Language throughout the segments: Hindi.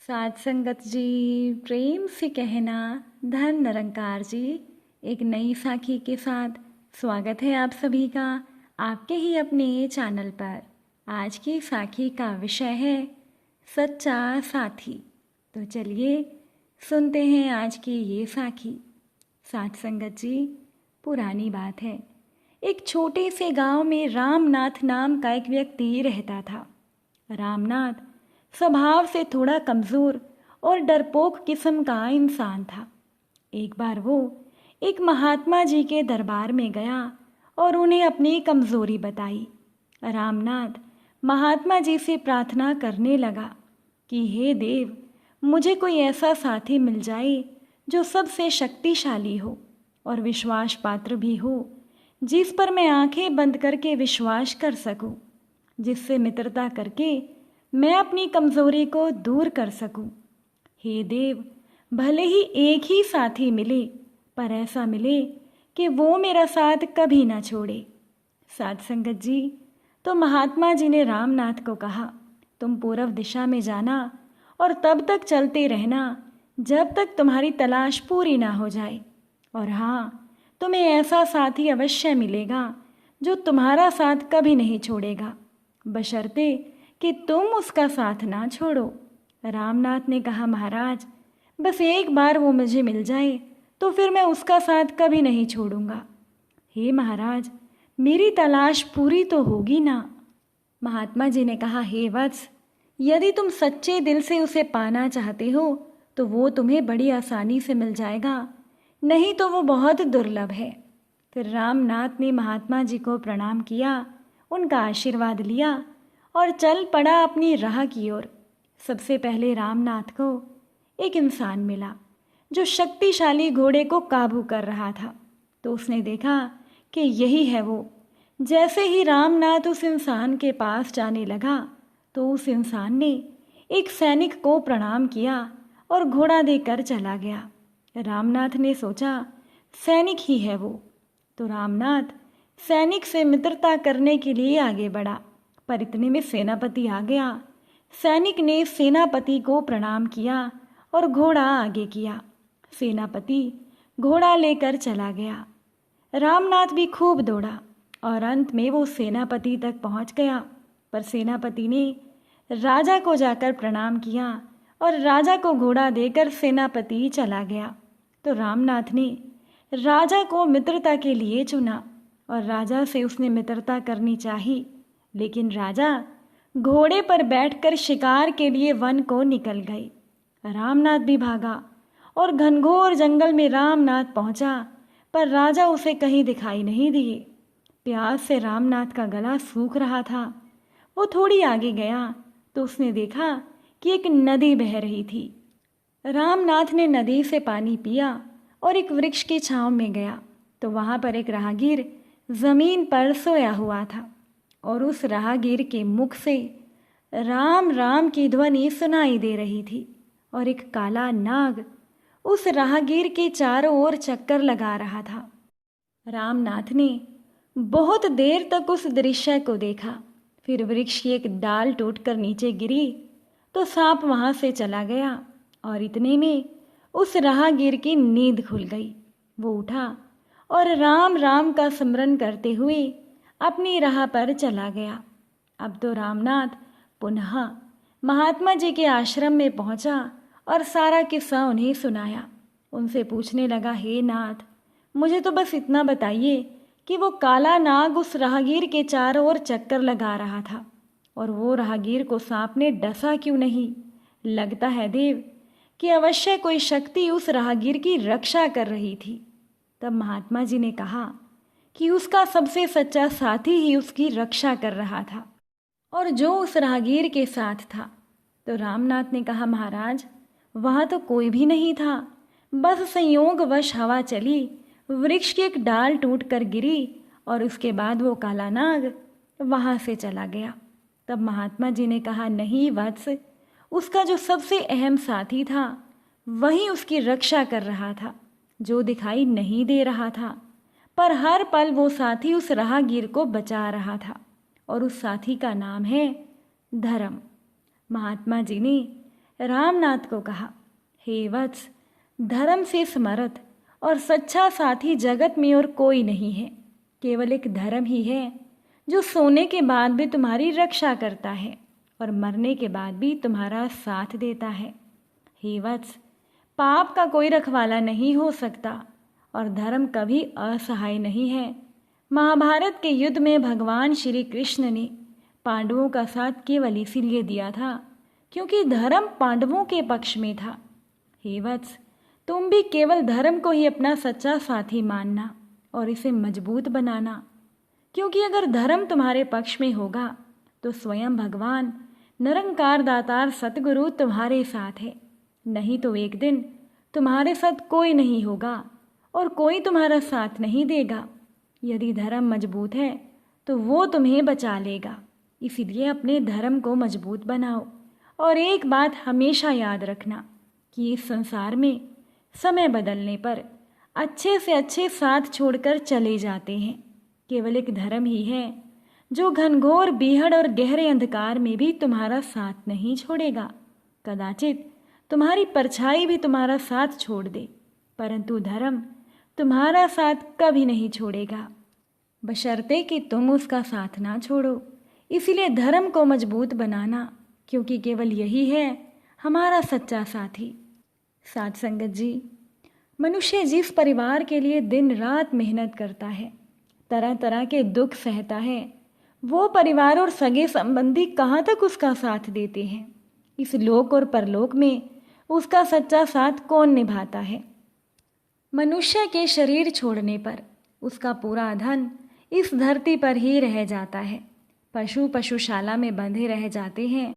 साथ संगत जी, प्रेम से कहना धन निरंकार जी। एक नई साखी के साथ स्वागत है आप सभी का आपके ही अपने चैनल पर। आज की साखी का विषय है सच्चा साथी। तो चलिए सुनते हैं आज की ये साखी। साथ संगत जी, पुरानी बात है, एक छोटे से गांव में रामनाथ नाम का एक व्यक्ति रहता था। रामनाथ स्वभाव से थोड़ा कमज़ोर और डरपोक किस्म का इंसान था। एक बार वो एक महात्मा जी के दरबार में गया और उन्हें अपनी कमज़ोरी बताई। रामनाथ महात्मा जी से प्रार्थना करने लगा कि हे देव, मुझे कोई ऐसा साथी मिल जाए जो सबसे शक्तिशाली हो और विश्वास पात्र भी हो, जिस पर मैं आंखें बंद करके विश्वास कर सकूं, जिससे मित्रता करके मैं अपनी कमज़ोरी को दूर कर सकूं। हे देव, भले ही एक ही साथी मिले, पर ऐसा मिले कि वो मेरा साथ कभी ना छोड़े। साथ संगत जी, तो महात्मा जी ने रामनाथ को कहा, तुम पूर्व दिशा में जाना और तब तक चलते रहना जब तक तुम्हारी तलाश पूरी ना हो जाए। और हाँ, तुम्हें ऐसा साथी अवश्य मिलेगा जो तुम्हारा साथ कभी नहीं छोड़ेगा, बशर्ते कि तुम उसका साथ ना छोड़ो। रामनाथ ने कहा, महाराज, बस एक बार वो मुझे मिल जाए तो फिर मैं उसका साथ कभी नहीं छोड़ूंगा। हे महाराज, मेरी तलाश पूरी तो होगी ना। महात्मा जी ने कहा, हे वत्स, यदि तुम सच्चे दिल से उसे पाना चाहते हो तो वो तुम्हें बड़ी आसानी से मिल जाएगा, नहीं तो वो बहुत दुर्लभ है। फिर रामनाथ ने महात्मा जी को प्रणाम किया, उनका आशीर्वाद लिया और चल पड़ा अपनी राह की ओर। सबसे पहले रामनाथ को एक इंसान मिला जो शक्तिशाली घोड़े को काबू कर रहा था। तो उसने देखा कि यही है वो। जैसे ही रामनाथ उस इंसान के पास जाने लगा तो उस इंसान ने एक सैनिक को प्रणाम किया और घोड़ा देकर चला गया। रामनाथ ने सोचा, सैनिक ही है वो। तो रामनाथ सैनिक से मित्रता करने के लिए आगे बढ़ा, पर इतने में सेनापति आ गया। सैनिक ने सेनापति को प्रणाम किया और घोड़ा आगे किया। सेनापति घोड़ा लेकर चला गया। रामनाथ भी खूब दौड़ा और अंत में वो सेनापति तक पहुंच गया, पर सेनापति ने राजा को जाकर प्रणाम किया और राजा को घोड़ा देकर सेनापति चला गया। तो रामनाथ ने राजा को मित्रता के लिए चुना और राजा से उसने मित्रता करनी चाहिए, लेकिन राजा घोड़े पर बैठकर शिकार के लिए वन को निकल गए। रामनाथ भी भागा और घनघोर जंगल में रामनाथ पहुंचा, पर राजा उसे कहीं दिखाई नहीं दिए। प्यास से रामनाथ का गला सूख रहा था। वो थोड़ी आगे गया तो उसने देखा कि एक नदी बह रही थी। रामनाथ ने नदी से पानी पिया और एक वृक्ष की छांव में गया तो वहां पर एक राहगीर जमीन पर सोया हुआ था और उस राहगीर के मुख से राम राम की ध्वनि सुनाई दे रही थी और एक काला नाग उस राहगीर के चारों ओर चक्कर लगा रहा था। रामनाथ ने बहुत देर तक उस दृश्य को देखा। फिर वृक्ष की एक डाल टूटकर नीचे गिरी तो सांप वहां से चला गया और इतने में उस राहगीर की नींद खुल गई। वो उठा और राम राम का स्मरण करते हुए अपनी राह पर चला गया। अब तो रामनाथ पुनः महात्मा जी के आश्रम में पहुंचा और सारा किस्सा उन्हें सुनाया। उनसे पूछने लगा, हे नाथ, मुझे तो बस इतना बताइए कि वो काला नाग उस राहगीर के चारों ओर चक्कर लगा रहा था और वो राहगीर को सांप ने डसा क्यों नहीं? लगता है देव कि अवश्य कोई शक्ति उस राहगीर की रक्षा कर रही थी। तब महात्मा जी ने कहा कि उसका सबसे सच्चा साथी ही उसकी रक्षा कर रहा था और जो उस राहगीर के साथ था। तो रामनाथ ने कहा, महाराज, वहाँ तो कोई भी नहीं था, बस संयोगवश हवा चली, वृक्ष की एक डाल टूट कर गिरी और उसके बाद वो काला नाग वहाँ से चला गया। तब महात्मा जी ने कहा, नहीं वत्स, उसका जो सबसे अहम साथी था वही उसकी रक्षा कर रहा था, जो दिखाई नहीं दे रहा था, पर हर पल वो साथी उस राहगीर को बचा रहा था और उस साथी का नाम है धर्म। महात्मा जी ने रामनाथ को कहा, हे वत्स, धर्म से समर्थ और सच्चा साथी जगत में और कोई नहीं है। केवल एक धर्म ही है जो सोने के बाद भी तुम्हारी रक्षा करता है और मरने के बाद भी तुम्हारा साथ देता है। हे वत्स, पाप का कोई रखवाला नहीं हो सकता और धर्म कभी असहाय नहीं है। महाभारत के युद्ध में भगवान श्री कृष्ण ने पांडवों का साथ केवल इसीलिए दिया था क्योंकि धर्म पांडवों के पक्ष में था। हे वत्स, तुम भी केवल धर्म को ही अपना सच्चा साथी मानना और इसे मजबूत बनाना, क्योंकि अगर धर्म तुम्हारे पक्ष में होगा तो स्वयं भगवान निरंकार दातार सतगुरु तुम्हारे साथ है। नहीं तो एक दिन तुम्हारे साथ कोई नहीं होगा और कोई तुम्हारा साथ नहीं देगा। यदि धर्म मजबूत है तो वो तुम्हें बचा लेगा। इसीलिए अपने धर्म को मजबूत बनाओ और एक बात हमेशा याद रखना कि इस संसार में समय बदलने पर अच्छे से अच्छे साथ छोड़कर चले जाते हैं। केवल एक धर्म ही है जो घनघोर बीहड़ और गहरे अंधकार में भी तुम्हारा साथ नहीं छोड़ेगा। कदाचित तुम्हारी परछाई भी तुम्हारा साथ छोड़ दे, परंतु धर्म तुम्हारा साथ कभी नहीं छोड़ेगा, बशर्ते कि तुम उसका साथ ना छोड़ो। इसीलिए धर्म को मजबूत बनाना, क्योंकि केवल यही है हमारा सच्चा साथी। साथ संगत जी, मनुष्य जिस परिवार के लिए दिन रात मेहनत करता है, तरह तरह के दुख सहता है, वो परिवार और सगे संबंधी कहाँ तक उसका साथ देते हैं? इस लोक और परलोक में उसका सच्चा साथ कौन निभाता है? मनुष्य के शरीर छोड़ने पर उसका पूरा धन इस धरती पर ही रह जाता है। पशु पशुशाला में बंधे रह जाते हैं।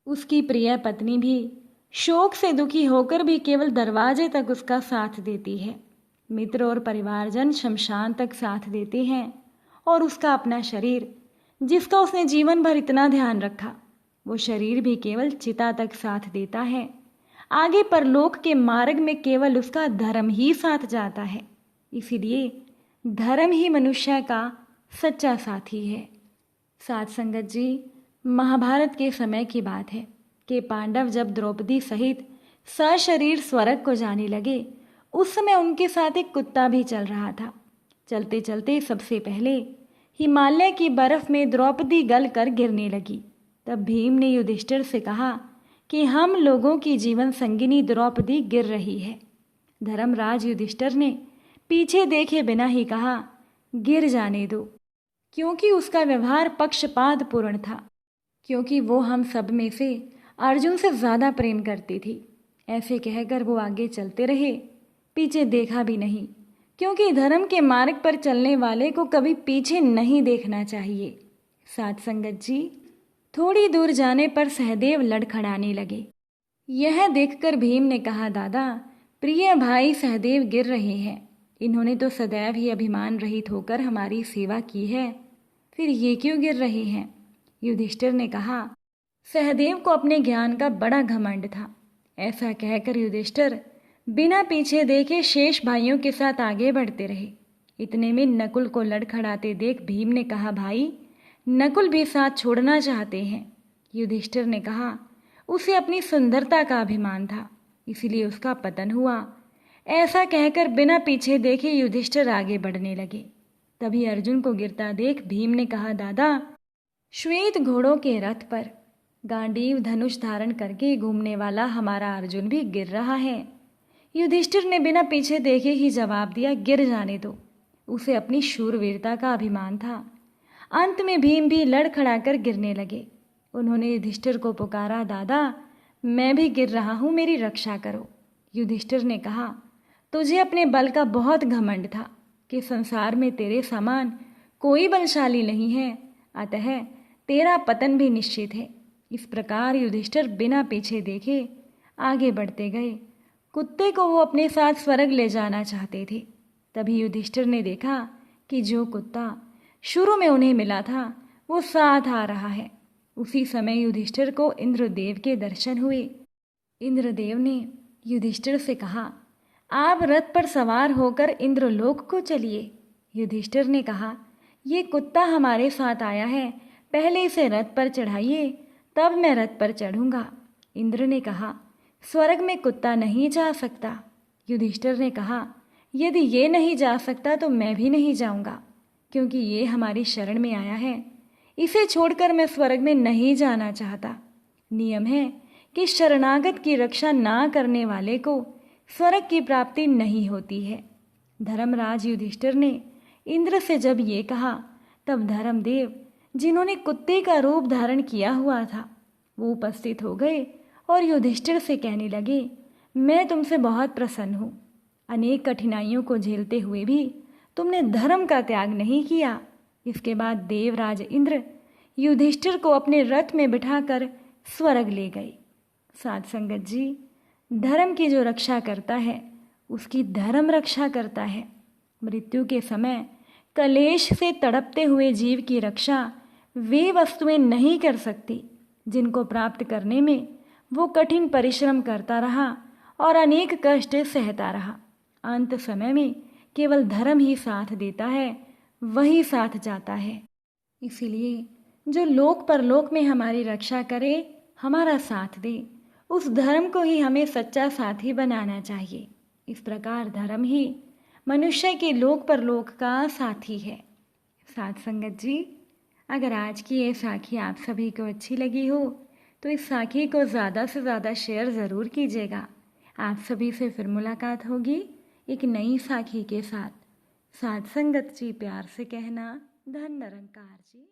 उसकी प्रिय पत्नी भी शोक से दुखी होकर भी केवल दरवाजे तक उसका साथ देती है। मित्र और परिवारजन शमशान तक साथ देते हैं और उसका अपना शरीर, जिसका उसने जीवन भर इतना ध्यान रखा, वो शरीर भी केवल चिता तक साथ देता है। आगे परलोक के मार्ग में केवल उसका धर्म ही साथ जाता है। इसीलिए धर्म ही मनुष्य का सच्चा साथी है। साथ संगत जी, महाभारत के समय की बात है कि पांडव जब द्रौपदी सहित सशरीर स्वर्ग को जाने लगे, उस समय उनके साथ एक कुत्ता भी चल रहा था। चलते चलते सबसे पहले हिमालय की बर्फ में द्रौपदी गल कर गिरने लगी। तब भीम ने युधिष्ठिर से कहा कि हम लोगों की जीवन संगिनी द्रौपदी गिर रही है। धर्मराज युधिष्ठिर ने पीछे देखे बिना ही कहा, गिर जाने दो, क्योंकि उसका व्यवहार पक्षपात पूर्ण था, क्योंकि वो हम सब में से अर्जुन से ज़्यादा प्रेम करती थी। ऐसे कहकर वो आगे चलते रहे, पीछे देखा भी नहीं, क्योंकि धर्म के मार्ग पर चलने वाले को कभी पीछे नहीं देखना चाहिए। साथ संगत जी, थोड़ी दूर जाने पर सहदेव लड़खड़ाने लगे। यह देखकर भीम ने कहा, दादा, प्रिय भाई सहदेव गिर रहे हैं। इन्होंने तो सदैव ही अभिमान रहित होकर हमारी सेवा की है, फिर ये क्यों गिर रहे हैं? युधिष्ठिर ने कहा, सहदेव को अपने ज्ञान का बड़ा घमंड था। ऐसा कहकर युधिष्ठिर बिना पीछे देखे शेष भाइयों के साथ आगे बढ़ते रहे। इतने में नकुल को लड़खड़ाते देख भीम ने कहा, भाई, नकुल भी साथ छोड़ना चाहते हैं। युधिष्ठिर ने कहा, उसे अपनी सुंदरता का अभिमान था, इसीलिए उसका पतन हुआ। ऐसा कहकर बिना पीछे देखे युधिष्ठिर आगे बढ़ने लगे। तभी अर्जुन को गिरता देख भीम ने कहा, दादा, श्वेत घोड़ों के रथ पर गांडीव धनुष धारण करके घूमने वाला हमारा अर्जुन भी गिर रहा है। युधिष्ठिर ने बिना पीछे देखे ही जवाब दिया, गिर जाने दो, उसे अपनी शूरवीरता का अभिमान था। अंत में भीम भी लड़खड़ाकर गिरने लगे। उन्होंने युधिष्ठिर को पुकारा, दादा, मैं भी गिर रहा हूँ, मेरी रक्षा करो। युधिष्ठिर ने कहा, तुझे अपने बल का बहुत घमंड था कि संसार में तेरे समान कोई बलशाली नहीं है, अतः तेरा पतन भी निश्चित है। इस प्रकार युधिष्ठिर बिना पीछे देखे आगे बढ़ते गए। कुत्ते को वो अपने साथ स्वर्ग ले जाना चाहते थे। तभी युधिष्ठिर ने देखा कि जो कुत्ता शुरू में उन्हें मिला था वो साथ आ रहा है। उसी समय युधिष्ठिर को इंद्रदेव के दर्शन हुए। इंद्रदेव ने युधिष्ठिर से कहा, आप रथ पर सवार होकर इंद्रलोक को चलिए। युधिष्ठिर ने कहा, ये कुत्ता हमारे साथ आया है, पहले इसे रथ पर चढ़ाइए, तब मैं रथ पर चढ़ूंगा। इंद्र ने कहा, स्वर्ग में कुत्ता नहीं जा सकता। युधिष्ठिर ने कहा, यदि ये नहीं जा सकता तो मैं भी नहीं जाऊंगा, क्योंकि ये हमारी शरण में आया है। इसे छोड़कर मैं स्वर्ग में नहीं जाना चाहता। नियम है कि शरणागत की रक्षा ना करने वाले को स्वर्ग की प्राप्ति नहीं होती है। धर्मराज युधिष्ठिर ने इंद्र से जब ये कहा, तब धर्मदेव, जिन्होंने कुत्ते का रूप धारण किया हुआ था, वो उपस्थित हो गए और युधिष्ठिर से कहने लगे, मैं तुमसे बहुत प्रसन्न हूँ। अनेक कठिनाइयों को झेलते हुए भी तुमने धर्म का त्याग नहीं किया। इसके बाद देवराज इंद्र युधिष्ठिर को अपने रथ में बिठाकर स्वर्ग ले गए। साध संगत जी, धर्म की जो रक्षा करता है उसकी धर्म रक्षा करता है। मृत्यु के समय कलेश से तड़पते हुए जीव की रक्षा वे वस्तुएं नहीं कर सकती जिनको प्राप्त करने में वो कठिन परिश्रम करता रहा और अनेक कष्ट सहता रहा। अंत समय में केवल धर्म ही साथ देता है, वही साथ जाता है। इसीलिए जो लोक परलोक में हमारी रक्षा करे, हमारा साथ दे, उस धर्म को ही हमें सच्चा साथी बनाना चाहिए। इस प्रकार धर्म ही मनुष्य के लोक परलोक का साथी है। साथ संगत जी, अगर आज की ये साखी आप सभी को अच्छी लगी हो तो इस साखी को ज़्यादा से ज़्यादा शेयर ज़रूर कीजिएगा। आप सभी से फिर मुलाकात होगी एक नई साखी के साथ। साथ संगत जी, प्यार से कहना, धन निरंकार जी।